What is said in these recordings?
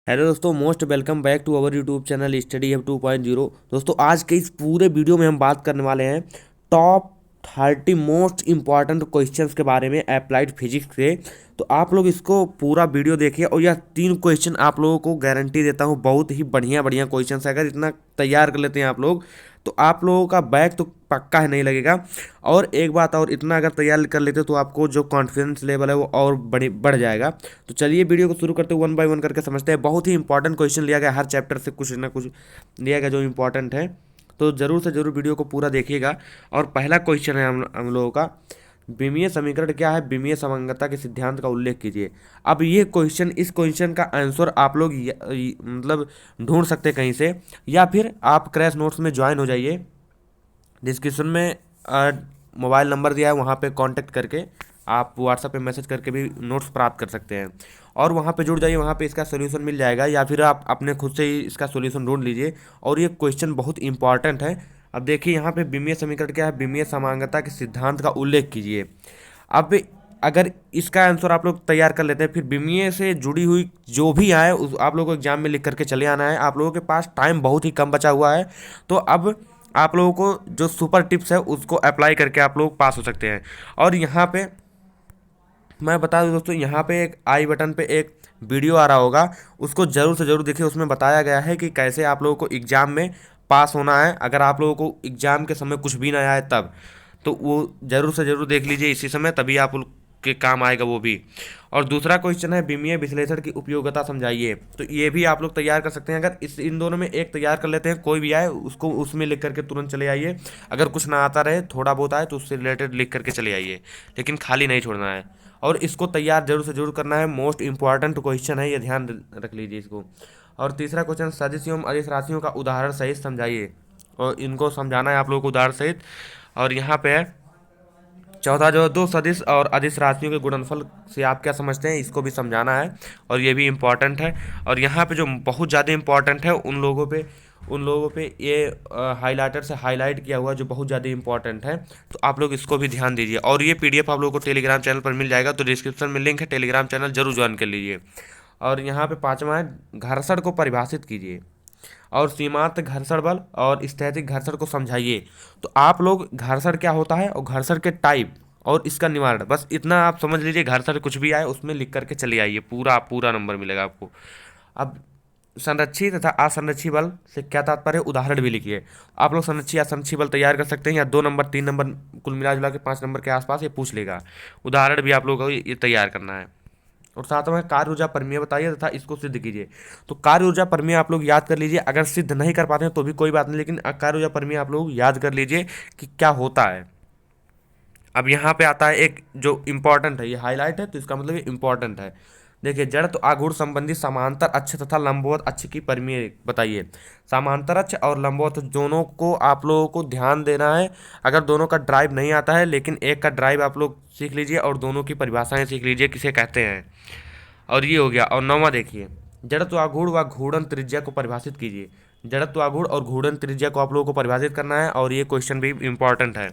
Hello दोस्तों, most welcome back to our YouTube channel study hub 2.0। दोस्तों, आज के इस पूरे वीडियो में हम बात करने वाले हैं टॉप 30 मोस्ट इंपॉर्टेंट क्वेश्चंस के बारे में अप्लाइड फिजिक्स के। तो आप लोग इसको पूरा वीडियो देखिए और यह 3 क्वेश्चन आप लोगों को गारंटी देता हूँ बहुत ही बढ़िया बढ़िया क्वेश्चन है। अगर इतना तैयार कर लेते हैं आप लोग तो आप लोगों का बैक तो पक्का है नहीं लगेगा। और एक बात और, इतना अगर तैयार कर लेते तो आपको जो कॉन्फिडेंस लेवल है वो और बढ़ जाएगा। तो चलिए वीडियो को शुरू करते हैं, वन बाय वन करके समझते हैं। बहुत ही इंपॉर्टेंट क्वेश्चन लिया गया, हर चैप्टर से कुछ ना कुछ लिया गया जो इंपॉर्टेंट है। तो ज़रूर से ज़रूर वीडियो को पूरा देखिएगा। और पहला क्वेश्चन है हम लोगों का, विमीय समीकरण क्या है, विमीय समंगता के सिद्धांत का उल्लेख कीजिए। अब ये क्वेश्चन, इस क्वेश्चन का आंसर आप लोग मतलब ढूंढ सकते हैं कहीं से, या फिर आप क्रैश नोट्स में ज्वाइन हो जाइए। डिस्क्रिप्शन में मोबाइल नंबर दिया है, वहाँ पे कांटेक्ट करके आप व्हाट्सएप पे मैसेज करके भी नोट्स प्राप्त कर सकते हैं। और वहाँ पे जुड़ जाइए, वहाँ पे इसका सोल्यूशन मिल जाएगा, या फिर आप अपने खुद से ही इसका सोल्यूशन ढूंढ लीजिए। और ये क्वेश्चन बहुत इंपॉर्टेंट है। अब देखिए यहाँ पे विमीय समीकरण क्या है, विमीय समांगता के सिद्धांत का उल्लेख कीजिए। अब अगर इसका आंसर आप लोग तैयार कर लेते हैं, फिर विमीय से जुड़ी हुई जो भी आए उस आप लोगों को एग्जाम में लिख करके चले आना है। आप लोगों के पास टाइम बहुत ही कम बचा हुआ है। तो अब आप लोगों को जो सुपर टिप्स है उसको अप्लाई करके आप लोग पास हो सकते हैं। और यहाँ पे मैं बता दूं दोस्तों, यहाँ पे एक आई बटन पे एक वीडियो आ रहा होगा, उसको ज़रूर से ज़रूर देखिए। उसमें बताया गया है कि कैसे आप लोगों को एग्ज़ाम में पास होना है। अगर आप लोगों को एग्ज़ाम के समय कुछ भी ना आए तब, तो वो ज़रूर से ज़रूर देख लीजिए इसी समय, तभी आप लोग के काम आएगा वो भी। और दूसरा क्वेश्चन है, विमीय विश्लेषण की उपयोगिता समझाइए। तो ये भी आप लोग तैयार कर सकते हैं। अगर इन दोनों में एक तैयार कर लेते हैं, कोई भी आए उसको उसमें लिख करके तुरंत चले आइए। अगर कुछ ना आता रहे, थोड़ा बहुत आए, तो उससे रिलेटेड लिख करके चले आइए, लेकिन खाली नहीं छोड़ना है। और इसको तैयार जरूर से जरूर करना है, मोस्ट इंपॉर्टेंट क्वेश्चन है ये, ध्यान रख लीजिए इसको। और तीसरा क्वेश्चन, सदिश एवं अदिश राशियों का उदाहरण सहित समझाइए। और इनको समझाना है आप लोगों को उदाहरण सहित। और यहाँ पे है चौथा, जो दो सदिश और अदिश राशियों के गुणनफल से आप क्या समझते हैं, इसको भी समझाना है। और ये भी इम्पॉर्टेंट है। और यहाँ पे जो बहुत ज़्यादा इम्पॉर्टेंट है उन लोगों पे ये हाइलाइटर से हाईलाइट किया हुआ जो बहुत ज़्यादा इंपॉर्टेंट है। तो आप लोग इसको भी ध्यान दीजिए। और ये पीडीएफ आप लोगों को टेलीग्राम चैनल पर मिल जाएगा, तो डिस्क्रिप्शन में लिंक है, टेलीग्राम चैनल जरूर ज्वाइन कर लीजिए। और यहाँ पे पाँचवा है, घर्षण को परिभाषित कीजिए। और सीमांत घर्षण बल और स्थैतिक घर्षण को समझाइए। तो आप लोग घर्षण क्या होता है और घर्षण के टाइप और इसका निवारण, बस इतना आप समझ लीजिए। घर्षण कुछ भी आए उसमें लिख करके चले आइए, पूरा पूरा नंबर मिलेगा आपको। अब संरक्षित तथा असंरक्षित बल से क्या तात्पर्य है, उदाहरण भी लिखिए। आप लोग संरक्षित असंरक्षित बल तैयार कर सकते हैं, या 2 नंबर 3 नंबर, कुल मिला जुला के 5 नंबर के आसपास ये पूछ लेगा। उदाहरण भी आप लोगों को ये तैयार करना है। और साथ में कार्य ऊर्जा परिमेय बताइए तथा इसको सिद्ध कीजिए। तो कार्य ऊर्जा परिमेय आप लोग याद कर लीजिए, अगर सिद्ध नहीं कर पाते हैं तो भी कोई बात नहीं, लेकिन कार्य ऊर्जा परिमेय आप लोग याद कर लीजिए कि क्या होता है। अब यहाँ पे आता है एक जो इम्पोर्टेंट है, ये हाईलाइट है तो इसका मतलब ये इम्पोर्टेंट है। देखिए, जड़ तो आघूर्ण संबंधी समांतर अक्ष तथा लंबवत अक्ष की परिमेय बताइए। समांतर अक्ष और लंबवत दोनों को आप लोगों को ध्यान देना है। अगर दोनों का ड्राइव नहीं आता है, लेकिन एक का ड्राइव आप लोग सीख लीजिए और दोनों की परिभाषाएं सीख लीजिए किसे कहते हैं। और ये हो गया। और नौवां देखिए, जड़त्व आघूर्ण व घूर्णन त्रिज्या को परिभाषित कीजिए। जड़त्व आघूर्ण और घूर्णन त्रिज्या को आप लोगों को परिभाषित करना है, और ये क्वेश्चन भी इंपॉर्टेंट है।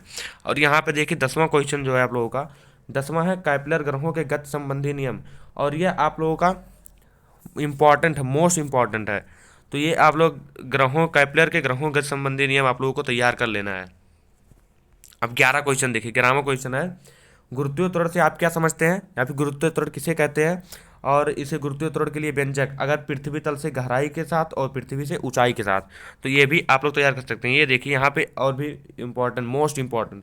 और यहाँ पे देखिए 10वां क्वेश्चन जो है आप लोगों का, 10वां है कैपलर ग्रहों के गति संबंधी नियम। और ये आप लोगों का इम्पॉर्टेंट है, मोस्ट इम्पॉर्टेंट है। तो ये आप लोग ग्रहों, कैपलर के ग्रहों गति संबंधी नियम आप लोगों को तैयार कर लेना है। अब 11 क्वेश्चन देखिए, 11वां क्वेश्चन है, गुरुत्वीय त्वरण से आप क्या समझते हैं, या फिर गुरुत्वीय त्वरण किसे कहते हैं। और इसे गुरुत्वीय त्वरण के लिए व्यंजक, अगर पृथ्वी तल से गहराई के साथ और पृथ्वी से ऊंचाई के साथ, तो ये भी आप लोग तैयार कर सकते हैं। ये देखिए यहाँ पे और भी इम्पोर्टेंट, मोस्ट इम्पॉर्टेंट,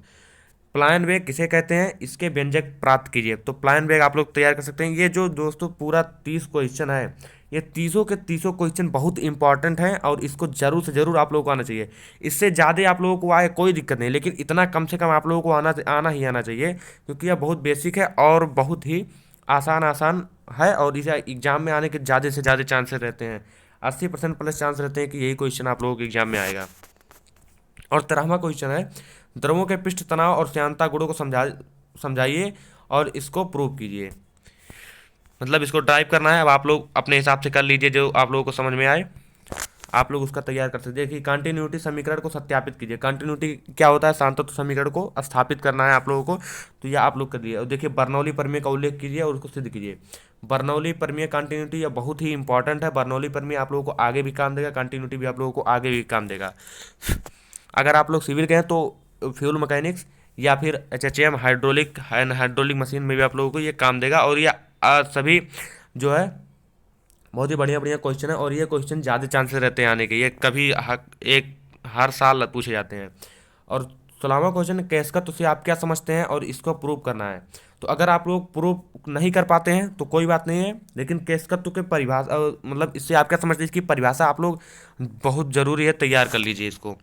प्लायन वेग किसे कहते हैं, इसके व्यंजक प्राप्त कीजिए। तो प्लायन वेग आप लोग तैयार कर सकते हैं। ये जो दोस्तों पूरा 30 क्वेश्चन है, ये 30 के 30 क्वेश्चन बहुत इंपॉर्टेंट हैं, और इसको जरूर से जरूर आप लोगों को आना चाहिए। इससे ज़्यादा आप लोगों को आए कोई दिक्कत नहीं, लेकिन इतना कम से कम आप लोगों को आना आना ही आना चाहिए, क्योंकि यह बहुत बेसिक है और बहुत ही आसान आसान है। और इसे एग्जाम में आने के ज़्यादा से ज़्यादा चांसेस रहते हैं, 80% प्लस चांस रहते हैं कि यही क्वेश्चन आप लोगों के एग्जाम में आएगा। और 13वां क्वेश्चन है, द्रवों के पृष्ठ तनाव और श्यानता गुणों को समझाइए और इसको प्रूव कीजिए। मतलब इसको ड्राइव करना है। अब आप लोग अपने हिसाब से कर लीजिए, जो आप लोगों को समझ में आए आप लोग उसका तैयार कर सकते हैं। देखिए, कंटिन्यूटी समीकरण को सत्यापित कीजिए। कंटिन्यूटी क्या होता है, सांतत्व समीकरण को स्थापित करना है आप लोगों को, तो यह आप लोग कर लिए। और देखिए, बर्नौली प्रमेय का उल्लेख कीजिए और उसको सिद्ध कीजिए। बर्नौली प्रमेय कंटिन्यूटी, यह बहुत ही इंपॉर्टेंट है। बर्नौली प्रमेय आप लोगों को आगे भी काम देगा, कंटिन्यूटी भी आप लोगों को आगे भी काम देगा। अगर आप लोग सिविल के हैं तो फ्यूल मैकेनिक्स या फिर एचएचएम हाइड्रोलिक एंड हाइड्रोलिक मशीन में भी आप लोगों को ये काम देगा। और ये सभी जो है बहुत ही बढ़िया बढ़िया क्वेश्चन है, और ये क्वेश्चन ज़्यादा चांसेस रहते हैं आने के, ये कभी हर साल पूछे जाते हैं। और 16वां क्वेश्चन, केस का तुझे आप क्या समझते हैं और इसको प्रूव करना है। तो अगर आप लोग प्रूव नहीं कर पाते हैं तो कोई बात नहीं है, लेकिन केस का तुके परिभाषा मतलब इससे आप क्या समझते हैं, इसकी परिभाषा आप लोग बहुत ज़रूरी है, तैयार कर लीजिए इसको।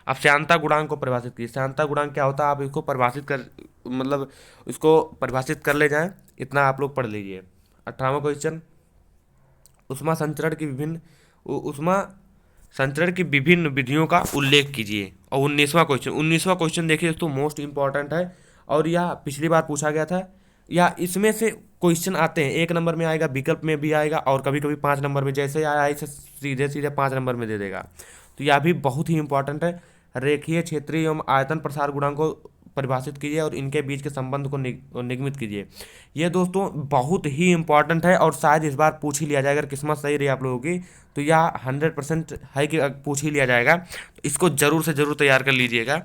आप श्यानता गुणांक को परिभाषित कीजिए। श्यानता गुणांक क्या होता है, आप इसको परिभाषित कर मतलब इसको परिभाषित कर ले जाएं, इतना आप लोग पढ़ लीजिए। 18वां क्वेश्चन, उष्मा संचरण की उष्मा संचरण की विभिन्न विधियों का उल्लेख कीजिए। और 19वां क्वेश्चन देखिए दोस्तों, मोस्ट इंपॉर्टेंट है, और यह पिछली बार पूछा गया था। या इसमें से क्वेश्चन आते हैं, 1 नंबर में आएगा, विकल्प में भी आएगा, और कभी कभी 5 नंबर में, जैसे आया ऐसे सीधे सीधे 5 नंबर में दे देगा। तो यह भी बहुत ही इंपॉर्टेंट है। रेखीय क्षेत्रीय एवं आयतन प्रसार गुणांक को परिभाषित कीजिए और इनके बीच के संबंध को निगमित कीजिए। ये दोस्तों बहुत ही इंपॉर्टेंट है, और शायद इस बार पूछ ही लिया जाए, अगर किस्मत सही रही आप लोगों की तो यह 100% है कि पूछ ही लिया जाएगा। तो इसको जरूर से जरूर तैयार कर लीजिएगा।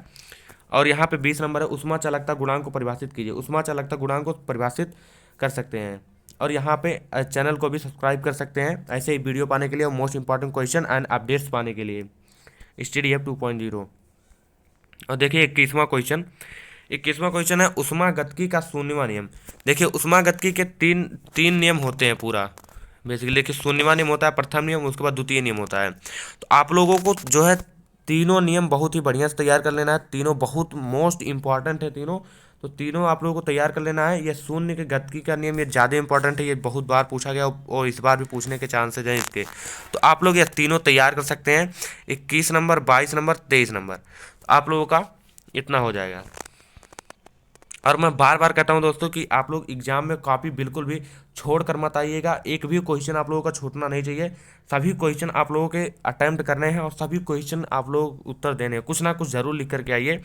और यहाँ पे 20 नंबर है, उष्मा चालकता गुणांक को परिभाषित कीजिए। उष्मा चालकता गुणांक को परिभाषित कर सकते हैं। और यहाँ पे चैनल को भी सब्सक्राइब कर सकते हैं ऐसे ही वीडियो पाने के लिए, और most important question and updates पाने के लिए स्टडी हब 2.0। और देखिए 21वां क्वेश्चन है, उष्मागतिकी का शून्यवां नियम। देखिए उष्मागतिकी के तीन नियम होते हैं पूरा बेसिकली। देखिए शून्यवां नियम होता है प्रथम नियम, उसके बाद द्वितीय नियम होता है। तो आप लोगों को जो है तीनों नियम बहुत ही बढ़िया से तैयार कर लेना है। तीनों बहुत मोस्ट इंपॉर्टेंट है तीनों, तो तीनों आप लोगों को तैयार कर लेना है। ये शून्य के गतिकी का नियम ये ज़्यादा इंपॉर्टेंट है, ये बहुत बार पूछा गया और इस बार भी पूछने के चांसेज हैं इसके। तो आप लोग ये तीनों तैयार कर सकते हैं। 21 नंबर, 22 नंबर, 23 नंबर, तो आप लोगों का इतना हो जाएगा। और मैं बार बार कहता हूं दोस्तों कि आप लोग एग्जाम में कॉपी बिल्कुल भी छोड़ कर मत आइएगा। एक भी क्वेश्चन आप लोगों का छूटना नहीं चाहिए। सभी क्वेश्चन आप लोगों के अटेम्प्ट करने हैं, और सभी क्वेश्चन आप लोग उत्तर देने हैं। कुछ ना कुछ जरूर लिख करके आइए,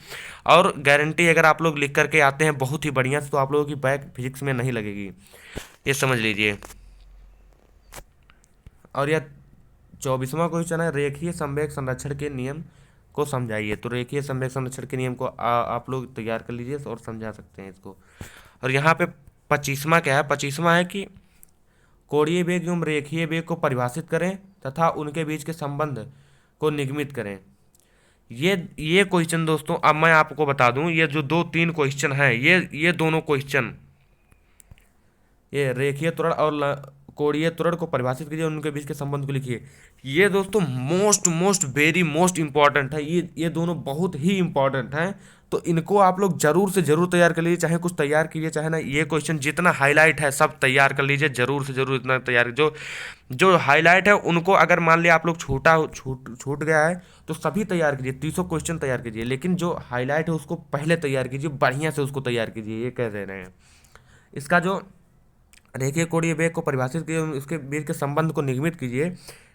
और गारंटी अगर आप लोग लिख करके आते हैं बहुत ही बढ़िया से, तो आप लोगों की बैक फिजिक्स में नहीं लगेगी, ये समझ लीजिए। और यह 24वां क्वेश्चन है, रेखीय संवेग संरक्षण के नियम को समझाइए। तो रेखीय संवेग संरक्षण के नियम को आप लोग तैयार कर लीजिए और समझा सकते हैं इसको। और यहाँ पे 25वां क्या है, 25वां है कि कोणीय वेग एवं रेखीय वेग को परिभाषित करें तथा उनके बीच के संबंध को निगमित करें। ये क्वेश्चन दोस्तों अब मैं आपको बता दूं, ये जो 2-3 क्वेश्चन है, ये दोनों क्वेश्चन, ये रेखीय त्वरण और कोणीय त्वरण को परिभाषित कीजिए, उनके बीच के संबंध को लिखिए। ये दोस्तों मोस्ट वेरी मोस्ट इंपॉर्टेंट है। ये दोनों बहुत ही इंपॉर्टेंट हैं, तो इनको आप लोग जरूर से जरूर तैयार कर लीजिए। चाहे कुछ तैयार कीजिए चाहे ना, ये क्वेश्चन जितना हाईलाइट है सब तैयार कर लीजिए, जरूर से जरूर इतना तैयार। जो जो हाईलाइट है उनको अगर मान लिया आप लोग छूट गया है तो सभी तैयार कीजिए, 300 क्वेश्चन तैयार कीजिए, लेकिन जो हाईलाइट है उसको पहले तैयार कीजिए, बढ़िया से उसको तैयार कीजिए, ये कह दे रहे हैं। इसका जो रेखीय कोणीय वेग को परिभाषित कीजिए, उसके बीच के संबंध को निगमित कीजिए,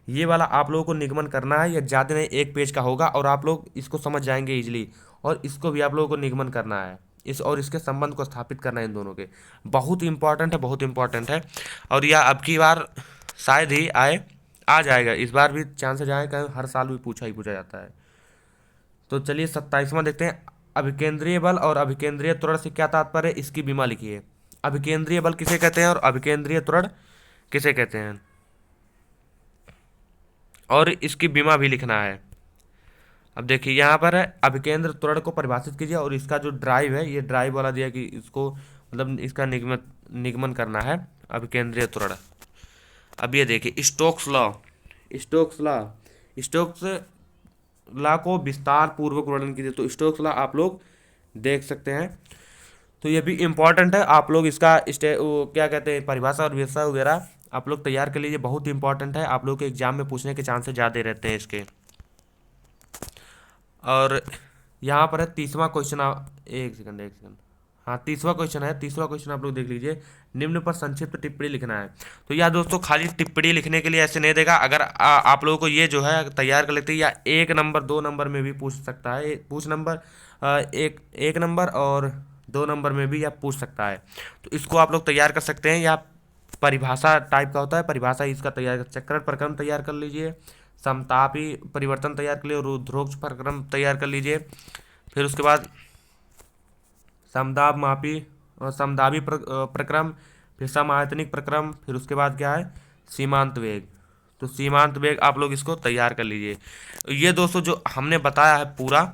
ये वाला आप लोगों को निगमन करना है। ये ज़्यादा नहीं, 1 पेज का होगा, और आप लोग इसको समझ जाएंगे इजीली। और इसको भी आप लोगों को निगमन करना है, और इसके संबंध को स्थापित करना है इन दोनों के। बहुत इंपॉर्टेंट है, बहुत इंपॉर्टेंट है। और यह अब की बार शायद ही आ जाएगा, इस बार भी चांसेज आए, कहीं हर साल भी पूछा जाता है। तो चलिए 27वां देखते हैं, अभिकेंद्रीय बल और अभिकेंद्रीय त्वरण से क्या तात्पर्य है, इसकी बीमा लिखिए। अभिकेंद्रीय बल किसे कहते हैं और अभिकेंद्रीय त्वरण किसे कहते हैं, और इसकी बीमा भी लिखना है। अब देखिए यहाँ पर है, अभिकेंद्र त्वरण को परिभाषित कीजिए, और इसका जो ड्राइव है, ये ड्राइव वाला दिया कि इसको मतलब इसका निगमन करना है, अभिकेंद्रीय त्वरण। अब ये देखिए स्टोक्स लॉ को विस्तार पूर्वक वर्णन कीजिए। तो स्टोक्स लॉ आप लोग देख सकते हैं, तो ये भी इम्पॉर्टेंट है। आप लोग इसका क्या कहते हैं परिभाषा और विषय वगैरह आप लोग तैयार कर लीजिए, बहुत इंपॉर्टेंट है। आप लोग के एग्जाम में पूछने के चांसेस ज़्यादा रहते हैं इसके। और यहाँ पर है 30वां क्वेश्चन, एक सेकंड, हाँ 30वां क्वेश्चन है। 30वां क्वेश्चन आप लोग देख लीजिए, निम्न पर संक्षिप्त टिप्पणी लिखना है। तो यह दोस्तों खाली टिप्पणी लिखने के लिए ऐसे नहीं देगा, अगर आप लोगों को ये जो है तैयार कर लेते हैं, या 1 नंबर 2 नंबर में भी पूछ सकता है, एक नंबर और 2 नंबर में भी या पूछ सकता है। तो इसको आप लोग तैयार कर सकते हैं, या परिभाषा टाइप का होता है, परिभाषा इसका तैयार कर, चक्रण प्रक्रम तैयार कर लीजिए, समतापी परिवर्तन तैयार कर लीजिए, रुद्रोक्ष प्रक्रम तैयार कर लीजिए। फिर उसके बाद समदाब मापी और समदाबी प्रक्रम, फिर समायतनिक प्रक्रम, फिर उसके बाद क्या है, सीमांत वेग। तो सीमांत वेग आप लोग इसको तैयार कर लीजिए। ये दोस्तों जो हमने बताया है पूरा,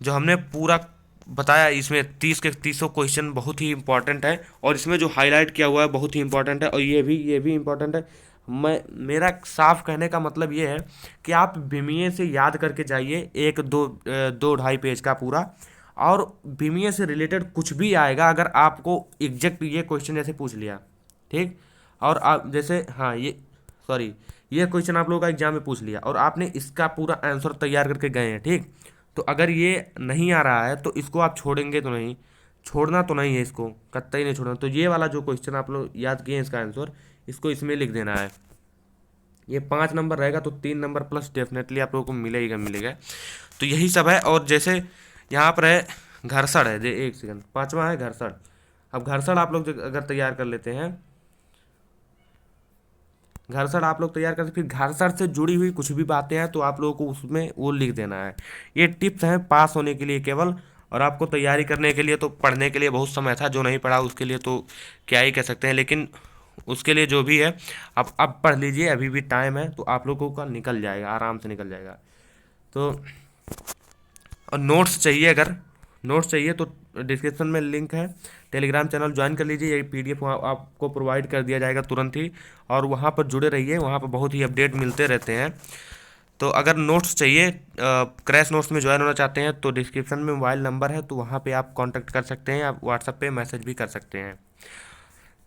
जो हमने पूरा बताया, इसमें 30 क्वेश्चन बहुत ही इंपॉर्टेंट है, और इसमें जो हाईलाइट किया हुआ है बहुत ही इंपॉर्टेंट है, और ये भी इंपॉर्टेंट है। मेरा साफ कहने का मतलब ये है कि आप बीमीए से याद करके जाइए, एक दो 2-2.5 पेज का पूरा, और बीमीए से रिलेटेड कुछ भी आएगा, अगर आपको एग्जैक्ट ये क्वेश्चन जैसे पूछ लिया, ठीक, और आप जैसे, हाँ ये, सॉरी, ये क्वेश्चन आप लोगों का एग्जाम में पूछ लिया और आपने इसका पूरा आंसर तैयार करके गए हैं, ठीक, तो अगर ये नहीं आ रहा है तो इसको आप छोड़ेंगे तो नहीं, छोड़ना तो नहीं है, इसको कतई नहीं छोड़ना। तो ये वाला जो क्वेश्चन आप लोग याद किए हैं इसका आंसर, इसको इसमें लिख देना है। ये 5 नंबर रहेगा तो 3 नंबर प्लस डेफिनेटली आप लोगों को मिलेगा मिलेगा। तो यही सब है। और जैसे यहाँ पर है घर्षण है, एक सेकंड, 5वां है घर्षण। अब घर्षण आप लोग अगर तैयार कर लेते हैं, घर्षण आप लोग तैयार करते, फिर घर्षण से जुड़ी हुई कुछ भी बातें हैं तो आप लोगों को उसमें वो लिख देना है। ये टिप्स हैं पास होने के लिए केवल, और आपको तैयारी करने के लिए तो पढ़ने के लिए बहुत समय था, जो नहीं पढ़ा उसके लिए तो क्या ही कह सकते हैं, लेकिन उसके लिए जो भी है आप अब पढ़ लीजिए, अभी भी टाइम है, तो आप लोगों का निकल जाएगा, आराम से निकल जाएगा। तो और नोट्स चाहिए, अगर नोट्स चाहिए तो डिस्क्रिप्शन में लिंक है, टेलीग्राम चैनल ज्वाइन कर लीजिए, ये पीडीएफ आपको प्रोवाइड कर दिया जाएगा तुरंत ही, और वहाँ पर जुड़े रहिए, वहाँ पर बहुत ही अपडेट मिलते रहते हैं। तो अगर नोट्स चाहिए, क्रैश नोट्स में ज्वाइन होना चाहते हैं तो डिस्क्रिप्शन में मोबाइल नंबर है, तो वहाँ पे आप कांटेक्ट कर सकते हैं, आप व्हाट्सएप पे मैसेज भी कर सकते हैं।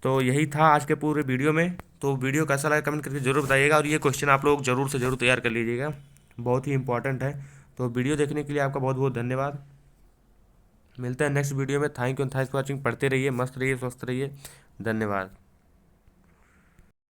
तो यही था आज के पूरे वीडियो में। तो वीडियो कैसा लगा कमेंट करके जरूर बताइएगा, और ये क्वेश्चन आप लोग जरूर से जरूर तैयार कर लीजिएगा, बहुत ही इंपॉर्टेंट है। तो वीडियो देखने के लिए आपका बहुत बहुत धन्यवाद। मिलते हैं नेक्स्ट वीडियो में। Thank you for watching. पढ़ते रहिए, मस्त रहिए, स्वस्थ रहिए। धन्यवाद।